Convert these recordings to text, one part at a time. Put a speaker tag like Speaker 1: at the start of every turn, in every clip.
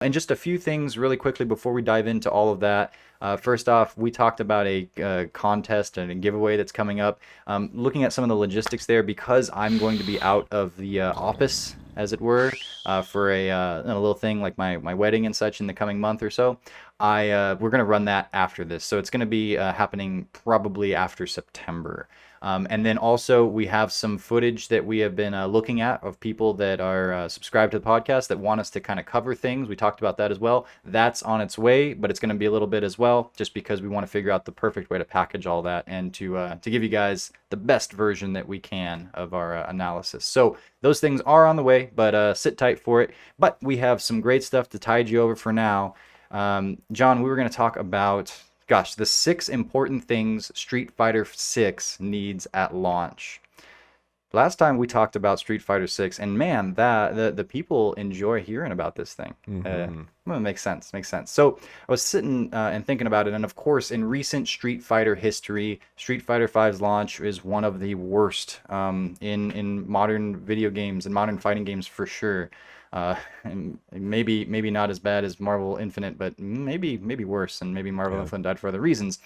Speaker 1: And just a few things really quickly before we dive into all of that. First off, we talked about a contest and a giveaway that's coming up. Looking at some of the logistics there, because I'm going to be out of the office, as it were, for a little thing like my wedding and such in the coming month or so. We're going to run that after this, so it's going to be happening probably after September. And then also we have some footage that we have been looking at of people that are subscribed to the podcast that want us to kind of cover things. We talked about that as well. That's on its way, but it's going to be a little bit as well, just because we want to figure out the perfect way to package all that and to give you guys the best version that we can of our analysis. So those things are on the way, but sit tight for it. But we have some great stuff to tide you over for now. John, we were going to talk about, gosh, the 6 important things Street Fighter 6 needs at launch. Last time we talked about Street Fighter 6, and man, that the people enjoy hearing about this thing. Well, it makes sense. Makes sense. So I was sitting and thinking about it, and of course, in recent Street Fighter history, Street Fighter V's launch is one of the worst in modern video games and modern fighting games for sure. And maybe not as bad as Marvel Infinite, but maybe worse, and maybe Marvel Infinite died for other reasons.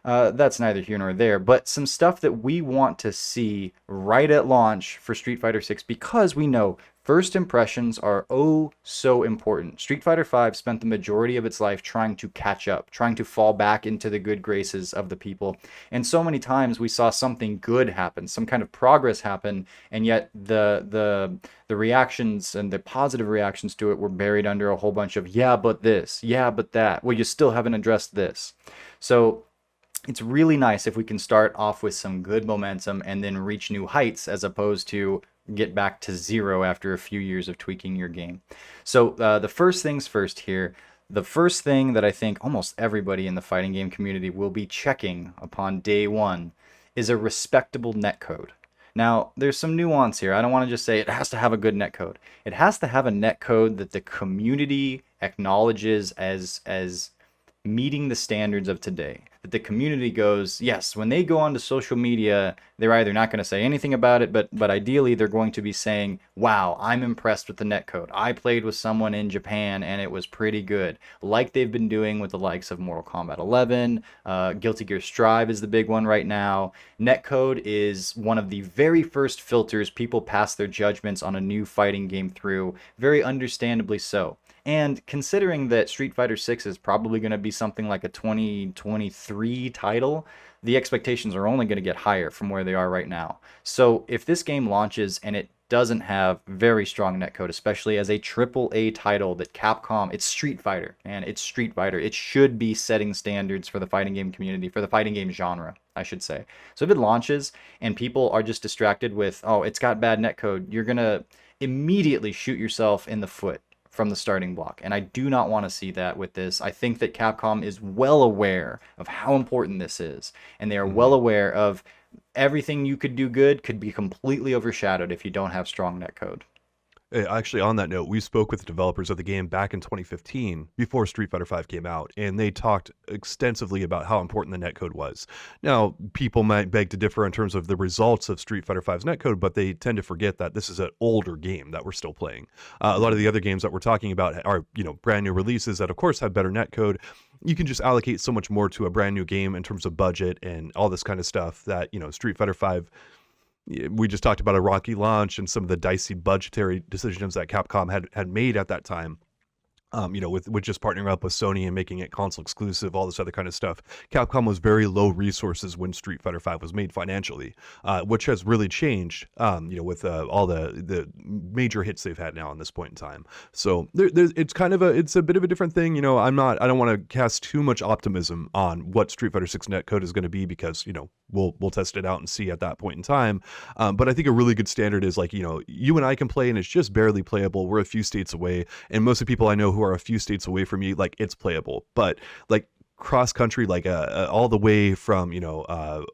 Speaker 1: That's neither here nor there, but some stuff that we want to see right at launch for Street Fighter 6, because we know first impressions are oh so important. Street Fighter 5 spent the majority of its life trying to catch up, trying to fall back into the good graces of the people. And so many times we saw something good happen, some kind of progress happen, and yet the reactions and the positive reactions to it were buried under a whole bunch of yeah, but this, yeah, but that. Well, you still haven't addressed this. So it's really nice if we can start off with some good momentum and then reach new heights, as opposed to get back to zero after a few years of tweaking your game. So the first things first here, the first thing that I think almost everybody in the fighting game community will be checking upon day one is a respectable netcode. Now, there's some nuance here. I don't want to just say it has to have a good netcode. It has to have a netcode that the community acknowledges as meeting the standards of today. That the community goes, yes, when they go onto social media, they're either not going to say anything about it, but ideally they're going to be saying, wow, I'm impressed with the netcode. I played with someone in Japan and it was pretty good. Like they've been doing with the likes of Mortal Kombat 11, Guilty Gear Strive is the big one right now. Netcode is one of the very first filters people pass their judgments on a new fighting game through, very understandably so. And considering that Street Fighter 6 is probably going to be something like a 2023 title, the expectations are only going to get higher from where they are right now. So if this game launches and it doesn't have very strong netcode, especially as a AAA title that Capcom, it's Street Fighter, and it's Street Fighter. It should be setting standards for the fighting game community, for the fighting game genre, I should say. So if it launches and people are just distracted with, oh, it's got bad netcode, you're going to immediately shoot yourself in the foot from the starting block. And I do not want to see that with this. I think that Capcom is well aware of how important this is, and they are well aware of everything you could do good could be completely overshadowed if you don't have strong netcode.
Speaker 2: Actually, on that note, we spoke with the developers of the game back in 2015, before Street Fighter V came out, and they talked extensively about how important the netcode was. Now, people might beg to differ in terms of the results of Street Fighter V's netcode, but they tend to forget that this is an older game that we're still playing. A lot of the other games that we're talking about are, brand new releases that, of course, have better netcode. You can just allocate so much more to a brand new game in terms of budget and all this kind of stuff that, Street Fighter V, we just talked about a rocky launch and some of the dicey budgetary decisions that Capcom had made at that time. With just partnering up with Sony and making it console exclusive, all this other kind of stuff. Capcom was very low resources when Street Fighter V was made financially, which has really changed, with all the major hits they've had now on this point in time. So it's a bit of a different thing. I don't want to cast too much optimism on what Street Fighter 6 netcode is going to be, because, we'll test it out and see at that point in time. But I think a really good standard is you and I can play and it's just barely playable. We're a few states away, and most of the people I know who are a few states away from me, it's playable. But cross country, all the way from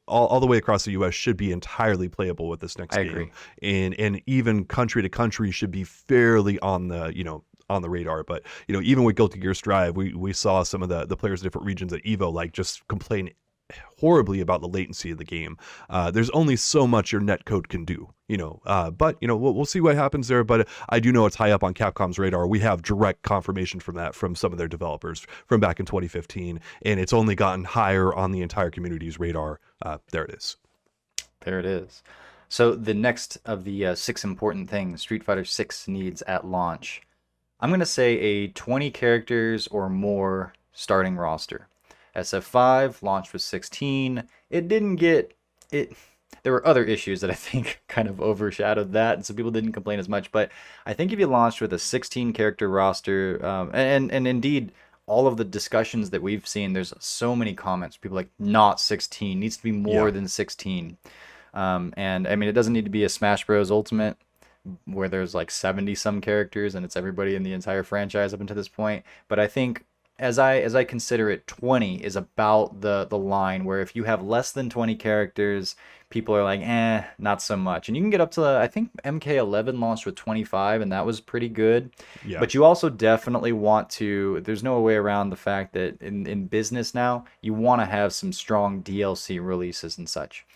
Speaker 2: all the way across the US should be entirely playable with this next
Speaker 1: I
Speaker 2: game.
Speaker 1: agree.
Speaker 2: And even country to country should be fairly on the on the radar. But even with Guilty Gear Strive, we saw some of the players in different regions at Evo just complain horribly about the latency of the game. There's only so much your netcode can do, but we'll see what happens there. But I do know it's high up on Capcom's radar. We have direct confirmation from that from some of their developers from back in 2015, and it's only gotten higher on the entire community's radar. There it is.
Speaker 1: There it is. So the next of the six important things Street Fighter 6 needs at launch, I'm going to say a 20 characters or more starting roster. SF5 launched with 16. It didn't get it. There were other issues that I think kind of overshadowed that, and so people didn't complain as much. But I think if you launched with a 16 character roster, and indeed all of the discussions that we've seen, there's so many comments. People like not 16 needs to be more
Speaker 2: Yeah.
Speaker 1: than 16. And I mean, it doesn't need to be a Smash Bros. Ultimate where there's like 70 some characters and it's everybody in the entire franchise up until this point. But I think as I consider it, 20 is about the line where if you have less than 20 characters, people are like, not so much. And you can get up to, I think MK11 launched with 25, and that was pretty good.
Speaker 2: Yeah.
Speaker 1: But you also definitely want to, there's no way around the fact that in business now, you want to have some strong DLC releases and such.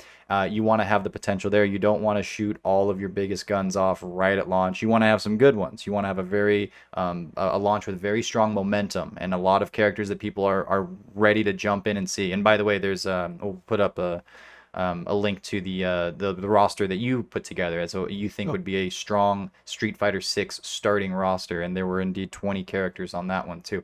Speaker 1: You want to have the potential there. You don't want to shoot all of your biggest guns off right at launch. You want to have some good ones. You want to have a launch with very strong momentum and a lot of characters that people are ready to jump in and see. And by the way, we'll put up a link to the roster that you put together as what you think
Speaker 2: Oh,
Speaker 1: would be a strong Street Fighter 6 starting roster, and there were indeed 20 characters on that one too.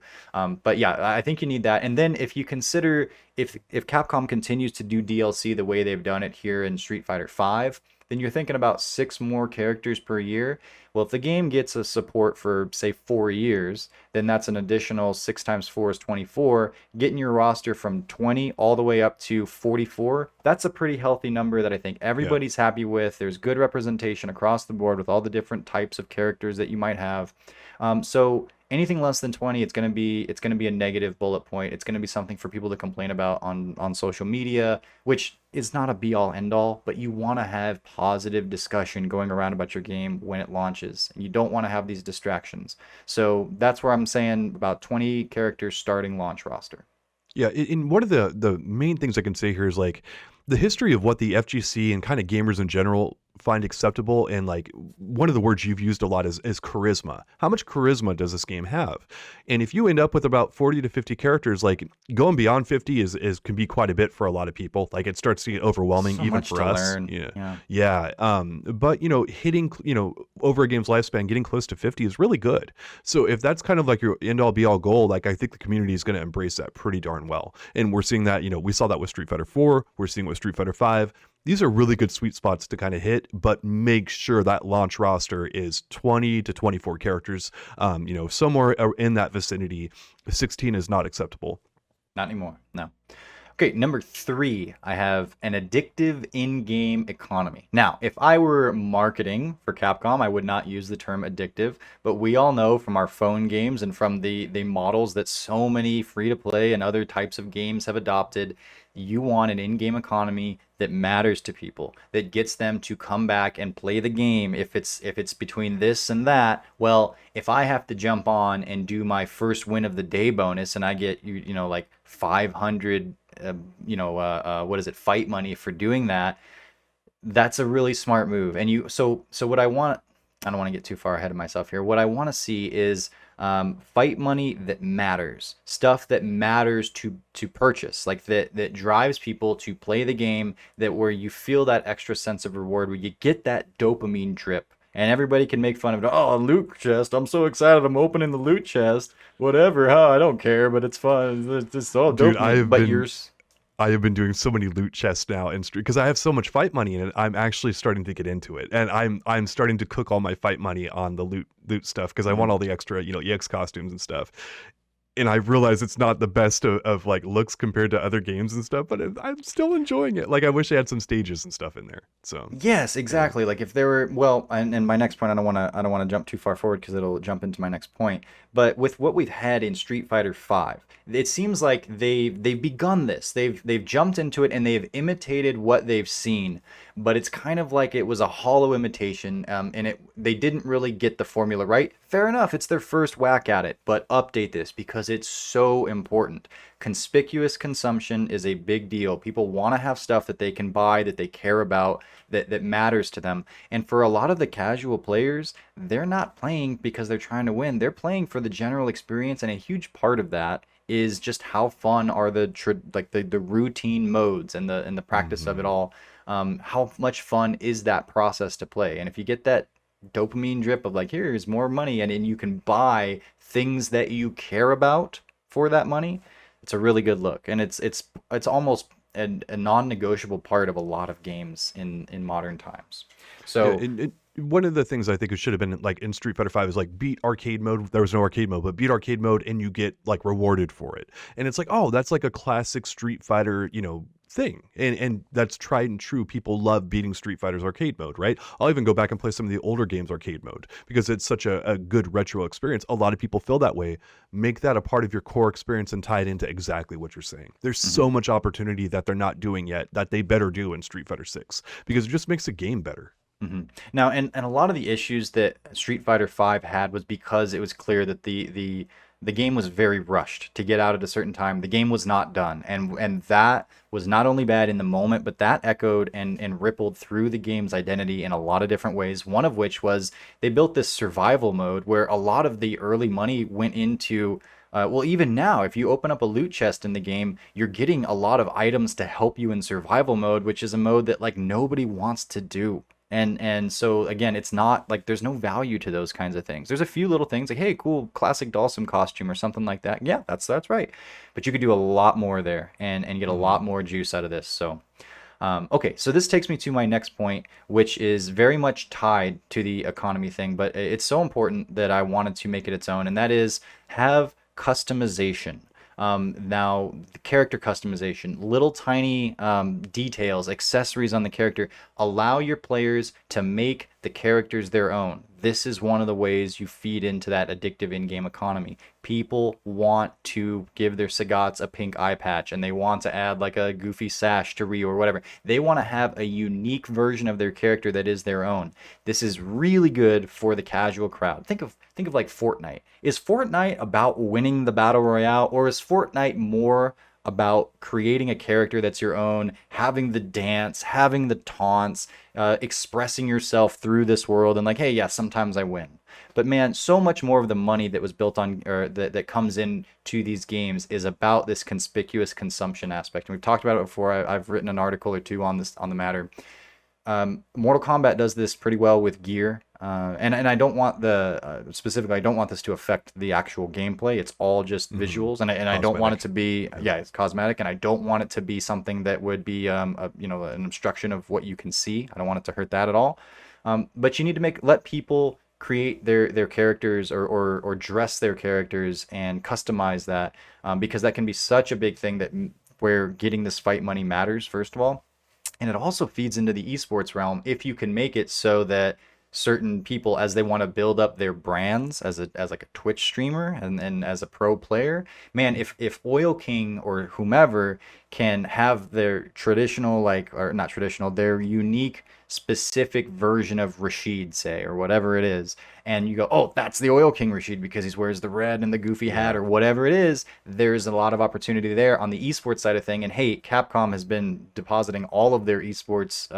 Speaker 1: But yeah, I think you need that. And then if you consider if Capcom continues to do DLC the way they've done it here in Street Fighter 5, then you're thinking about six more characters per year. Well, if the game gets a support for, say, 4 years, then that's an additional 6 times 4 is 24. Getting your roster from 20 all the way up to 44, that's a pretty healthy number that I think
Speaker 2: yeah.
Speaker 1: everybody's happy with. There's good representation across the board with all the different types of characters that you might have. So anything less than 20, it's gonna be a negative bullet point. It's gonna be something for people to complain about on social media, which is not a be all end all, but you want to have positive discussion going around about your game when it launches. And you don't want to have these distractions. So that's where I'm saying about 20 characters starting launch roster.
Speaker 2: Yeah, and one of the main things I can say here is like the history of what the FGC and kind of gamers in general find acceptable, and like one of the words you've used a lot is charisma. How much charisma does this game have? And if you end up with about 40 to 50 characters, like going beyond 50 is can be quite a bit for a lot of people. Like it starts to get overwhelming
Speaker 1: So
Speaker 2: even
Speaker 1: much
Speaker 2: for
Speaker 1: to
Speaker 2: us.
Speaker 1: learn.
Speaker 2: Yeah.
Speaker 1: Yeah.
Speaker 2: Yeah. But hitting, over a game's lifespan, getting close to 50 is really good. So if that's kind of like your end all be all goal, like I think the community is going to embrace that pretty darn well. And we're seeing that, we saw that with Street Fighter 4, we're seeing it with Street Fighter 5. These are really good sweet spots to kind of hit, but make sure that launch roster is 20 to 24 characters, somewhere in that vicinity. 16 is not acceptable.
Speaker 1: Not anymore. No. Okay, number 3, I have an addictive in-game economy. Now, if I were marketing for Capcom, I would not use the term addictive, but we all know from our phone games and from the models that so many free-to-play and other types of games have adopted, you want an in-game economy that matters to people, that gets them to come back and play the game. If it's between this and that, well, if I have to jump on and do my first win of the day bonus and I get like 500 what is it, fight money for doing that, that's a really smart move. And so what I don't want to get too far ahead of myself here. What I want to see is fight money that matters, stuff that matters to purchase, like that drives people to play the game, that where you feel that extra sense of reward, where you get that dopamine drip. And everybody can make fun of it. Oh, loot chest! I'm so excited! I'm opening the loot chest. Whatever, huh? I don't care, but it's fun. It's just all
Speaker 2: Dude,
Speaker 1: dopamine. But yours,
Speaker 2: I have been doing so many loot chests now in Street because I have so much fight money in it. I'm actually starting to get into it, and I'm starting to cook all my fight money on the loot stuff because I want all the extra EX costumes and stuff. And I realize it's not the best of like looks compared to other games and stuff, but I'm still enjoying it. Like I wish I had some stages and stuff in there. So
Speaker 1: yes,
Speaker 2: yeah,
Speaker 1: exactly. Like if there were, well, and my next point, I don't want to jump too far forward because it'll jump into my next point. But with what we've had in Street Fighter 5, it seems like they've begun this. They've jumped into it and they've imitated what they've seen. but it's kind of like it was a hollow imitation, and they didn't really get the formula right. Fair enough, it's their first whack at it, but update this because it's so important. Conspicuous consumption is a big deal. People want to have stuff that they can buy, that they care about, that matters to them. And for a lot of the casual players, they're not playing because they're trying to win. They're playing for the general experience, and a huge part of that is just how fun are the routine modes and the practice of it
Speaker 2: Hmm.
Speaker 1: all. How much fun is that process to play? And if you get that dopamine drip of like, here's more money, and you can buy things that you care about for that money, it's a really good look. And it's almost a non-negotiable part of a lot of games in modern times.
Speaker 2: Yeah,
Speaker 1: So
Speaker 2: and one of the things I think it should have been like in Street Fighter Five is like beat arcade mode. There was no arcade mode, but beat arcade mode and you get like rewarded for it. And it's like, oh, that's like a classic Street Fighter, thing. And that's tried and true. People love beating Street Fighter's arcade mode, right? I'll even go back and play some of the older games arcade mode because it's such a good retro experience. A lot of people feel that way. Make that a part of your core experience and tie it into exactly what you're saying. There's
Speaker 1: mhm.
Speaker 2: so much opportunity that they're not doing yet that they better do in Street Fighter 6 because it just makes the game better.
Speaker 1: Now, and a lot of the issues that Street Fighter V had was because it was clear that the game was very rushed to get out at a certain time. The game was not done, and that was not only bad in the moment, but that echoed and rippled through the game's identity in a lot of different ways. One of which was they built this survival mode where a lot of the early money went into. Well, even now, if you open up a loot chest in the game, you're getting a lot of items to help you in survival mode, which is a mode that like nobody wants to do. And so again, it's not like there's no value to those kinds of things. There's a few little things like, hey, cool classic Dhalsim costume or something like that. Yeah, that's right. But you could do a lot more there and get a
Speaker 2: Hmm.
Speaker 1: lot more juice out of this. So okay, so this takes me to my next point, which is very much tied to the economy thing, but it's so important that I wanted to make it its own, and that is have customization. Now, the character customization, little tiny details, accessories on the character, allow your players to make the characters their own. This is one of the ways you feed into that addictive in-game economy. People want to give their Saggats a pink eye patch, and they want to add like a goofy sash to Ryu or whatever. They want to have a unique version of their character that is their own. This is really good for the casual crowd. Think of like Fortnite. Is Fortnite about winning the battle royale, or is Fortnite more about creating a character that's your own, having the dance, having the taunts, expressing yourself through this world, and like, hey, yeah, sometimes I win. But man, so much more of the money that was built on, or that comes in to these games, is about this conspicuous consumption aspect. And we've talked about it before. I've written an article or two on this on the matter. Mortal Kombat does this pretty well with gear, and I don't want specifically I don't want this to affect the actual gameplay. It's all just
Speaker 2: Hmm.
Speaker 1: visuals, and I don't want it
Speaker 2: Cosmetic.
Speaker 1: to be,
Speaker 2: Yeah.
Speaker 1: yeah, it's cosmetic, and I don't want it to be something that would be an obstruction of what you can see. I don't want it to hurt that at all. But you need to let people create their characters, or dress their characters and customize that, because that can be such a big thing where getting this fight money matters, first of all. And it also feeds into the esports realm if you can make it so that certain people, as they want to build up their brands as like a Twitch streamer and as a pro player, man, if Oil King or whomever can have their traditional, like, or not traditional, their unique specific version of Rashid, say, or whatever it is, and you go, oh, that's the Oil King Rashid because he wears the red and the goofy hat
Speaker 2: Yeah.
Speaker 1: or whatever it is, there's a lot of opportunity there on the esports side of thing. And hey, Capcom has been depositing all of their esports,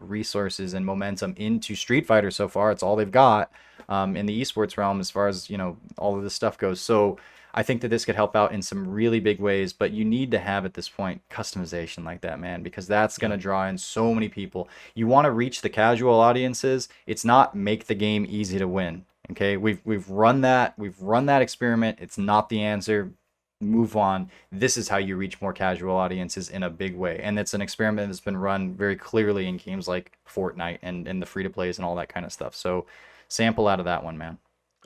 Speaker 1: resources and momentum into Street Fighter so far. It's all they've got in the esports realm as far as all of this stuff goes. So I think that this could help out in some really big ways, but you need to have at this point customization like that, man, because that's going
Speaker 2: Yeah.
Speaker 1: to draw in so many people. You want to reach the casual audiences. It's not make the game easy to win. Okay, we've run that experiment. It's not the answer. Move on. This is how you reach more casual audiences in a big way, and it's an experiment that's been run very clearly in games like Fortnite and the free to plays and all that kind of stuff. So sample out of that one, man.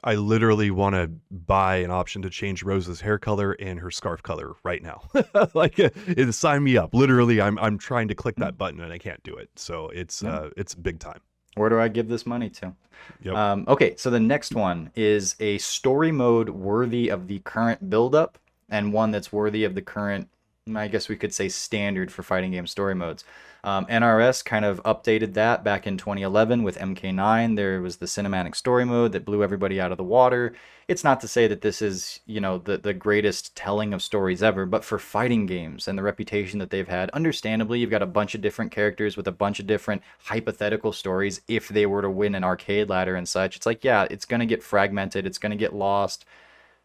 Speaker 2: I literally want to buy an option to change Rose's hair color and her scarf color right now. Like, sign me up. Literally, I'm trying to click that button and I can't do it. So
Speaker 1: Yeah.
Speaker 2: it's big time.
Speaker 1: Where do I give this money to?
Speaker 2: Yep.
Speaker 1: Okay, so the next one is a story mode worthy of the current buildup, and one that's worthy of the current I guess we could say standard for fighting game story modes. NRS kind of updated that back in 2011 with MK9. There was the cinematic story mode that blew everybody out of the water. It's not to say that this is, the greatest telling of stories ever, but for fighting games and the reputation that they've had, understandably, you've got a bunch of different characters with a bunch of different hypothetical stories. If they were to win an arcade ladder and such, it's like, yeah, it's going to get fragmented, it's going to get lost.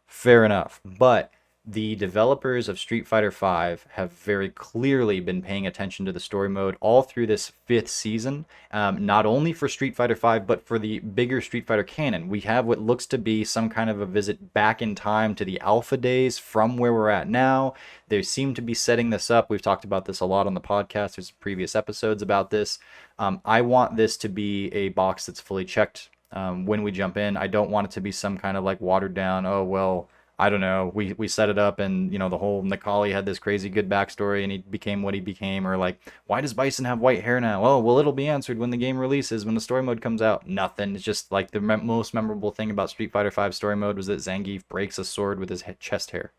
Speaker 1: Fair enough. But the developers of Street Fighter V have very clearly been paying attention to the story mode all through this fifth season, not only for Street Fighter V, but for the bigger Street Fighter canon. We have what looks to be some kind of a visit back in time to the alpha days from where we're at now. They seem to be setting this up. We've talked about this a lot on the podcast. There's previous episodes about this. I want this to be a box that's fully checked when we jump in. I don't want it to be some kind of like watered down, oh, well, I don't know, we set it up and, the whole Nikali had this crazy good backstory and he became what he became. Or like, why does Bison have white hair now? Oh, well, it'll be answered when the game releases, when the story mode comes out. Nothing. It's just like the most memorable thing about Street Fighter V story mode was that Zangief breaks a sword with his chest hair,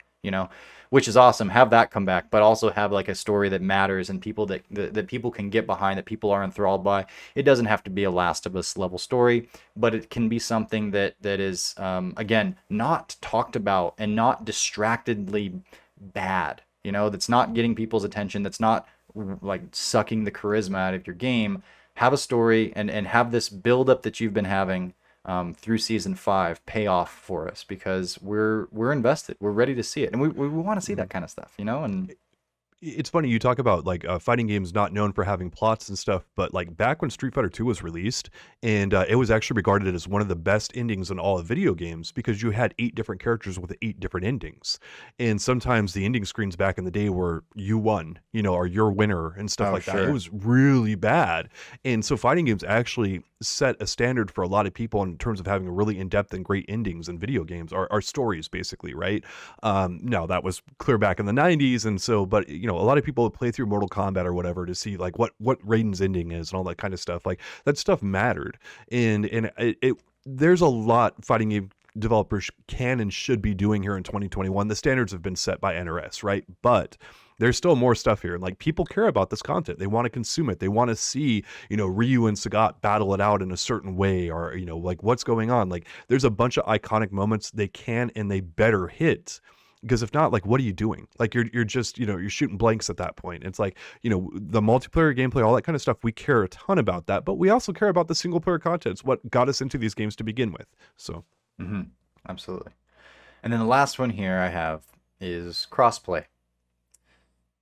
Speaker 1: which is awesome. Have that come back, but also have like a story that matters and people that people can get behind, that people are enthralled by. It doesn't have to be a Last of Us level story, but it can be something that is again, not talked about and not distractedly bad. That's not getting people's attention. That's not like sucking the charisma out of your game. Have a story and have this build up that you've been having through season 5 pay off for us, because we're invested. We're ready to see it, and we want to see that kind of stuff, and
Speaker 2: It's funny you talk about like fighting games not known for having plots and stuff, but like back when Street Fighter 2 was released, and it was actually regarded as one of the best endings in all of video games because you had 8 different characters with 8 different endings, and sometimes the ending screens back in the day were "you won," or "you're winner" and stuff like that. It was really bad, and so fighting games actually set a standard for a lot of people in terms of having really in-depth and great endings in video games, or stories, basically, right? Now that was clear back in the 90s, and so, but a lot of people play through Mortal Kombat or whatever to see like what Raiden's ending is and all that kind of stuff. Like that stuff mattered, and there's a lot fighting game developers can and should be doing here in 2021. The standards have been set by NRS, right? But there's still more stuff here. And like people care about this content. They want to consume it. They want to see, Ryu and Sagat battle it out in a certain way, or, like what's going on. Like there's a bunch of iconic moments they can and they better hit. Because if not, like, what are you doing? Like, you're just, you're shooting blanks at that point. It's like, the multiplayer gameplay, all that kind of stuff, we care a ton about that. But we also care about the single player content. It's what got us into these games to begin with. So,
Speaker 1: absolutely. And then the last one here I have is crossplay.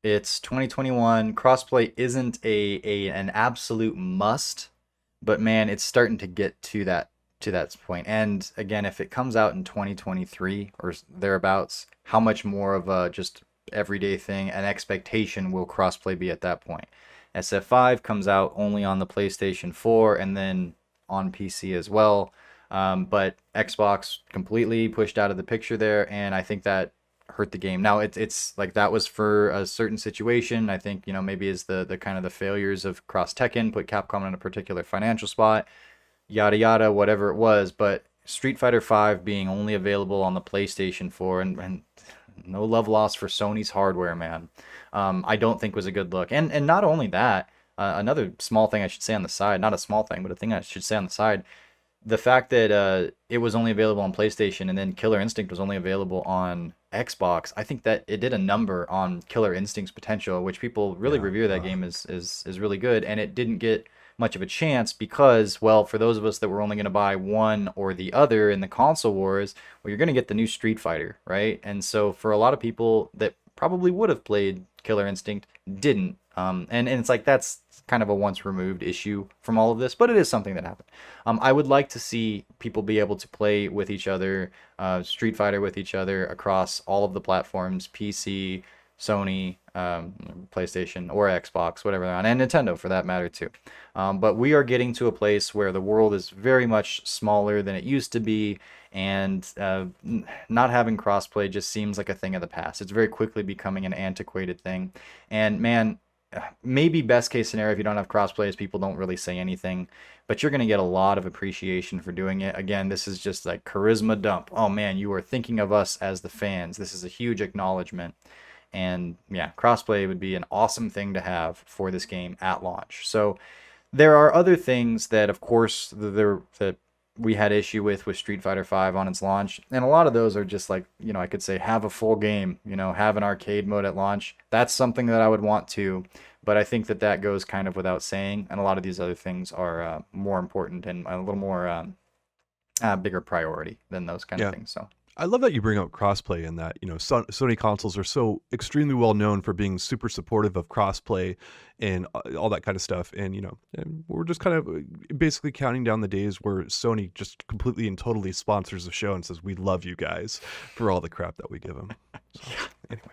Speaker 1: It's 2021. Crossplay isn't an absolute must, but man, it's starting to get to that point. And again, if it comes out in 2023 or thereabouts, how much more of a just everyday thing, an expectation will crossplay be at that point? SF5 comes out only on the PlayStation 4 and then on PC as well. But Xbox completely pushed out of the picture there, and I think that hurt the game. Now it's like that was for a certain situation. I think maybe is the kind of the failures of Cross Tekken put Capcom in a particular financial spot, yada yada, whatever it was. But Street Fighter V being only available on the PlayStation 4 and no love lost for Sony's hardware, man. I don't think was a good look. And not only that, another small thing I should say on the side, not a small thing, but a thing I should say on the side, the fact that it was only available on PlayStation and then Killer Instinct was only available on Xbox, I think that it did a number on Killer Instinct's potential, which people really revere that game is really good, and it didn't get much of a chance because, well, for those of us that were only going to buy one or the other in the console wars, well, you're going to get the new Street Fighter, right? And so for a lot of people that probably would have played Killer Instinct, didn't. And it's like that's kind of a once removed issue from all of this, but it is something that happened. I would like to see people be able to play with each other, Street Fighter with each other across all of the platforms, PC, Sony, PlayStation, or Xbox, whatever they're on, and Nintendo for that matter too. But we are getting to a place where the world is very much smaller than it used to be, and not having crossplay just seems like a thing of the past. It's very quickly becoming an antiquated thing. And man, maybe best case scenario if you don't have crossplay is people don't really say anything, but you're going to get a lot of appreciation for doing it. Again, this is just like charisma dump. Oh man, you are thinking of us as the fans. This is a huge acknowledgement. And yeah, crossplay would be an awesome thing to have for this game at launch. So there are other things that, of course, that we had issue with Street Fighter V on its launch, and a lot of those are just like, I could say have a full game, have an arcade mode at launch. That's something that I would want to, but I think that that goes kind of without saying, and a lot of these other things are more important and a little more bigger priority than those kind of
Speaker 2: Yeah.
Speaker 1: things. So
Speaker 2: I love that you bring up crossplay and that, Sony consoles are so extremely well known for being super supportive of crossplay and all that kind of stuff. And, and we're just kind of basically counting down the days where Sony just completely and totally sponsors the show and says, we love you guys for all the crap that we give them. So, anyway.